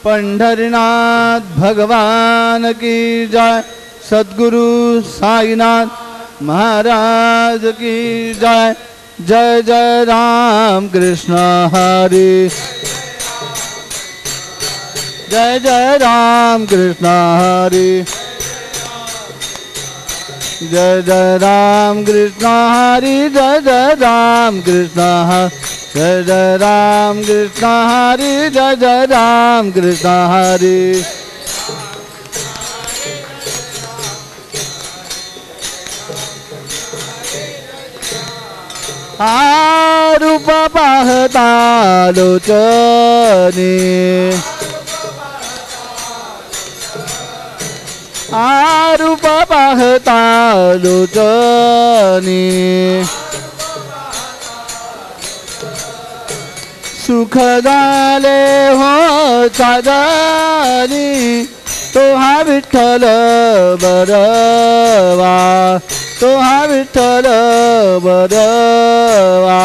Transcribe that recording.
पंढरीनाथ भगवान की जय। सद्गुरु साईनाथ महाराज की जय। जय जय राम कृष्ण हरि। जय जय राम कृष्ण हरि। जय जय राम कृष्ण हरि। जय जय राम कृष्ण हरि। जय जय राम कृष्ण हरि। जय जय राम कृष्ण हरि। रूप पाहता लोचनी। रूप पाहता लोचनी। सुख झाले हो साजनी। तो हा विठ्ठल बरवा। तो हा विठ्ठल बरवा।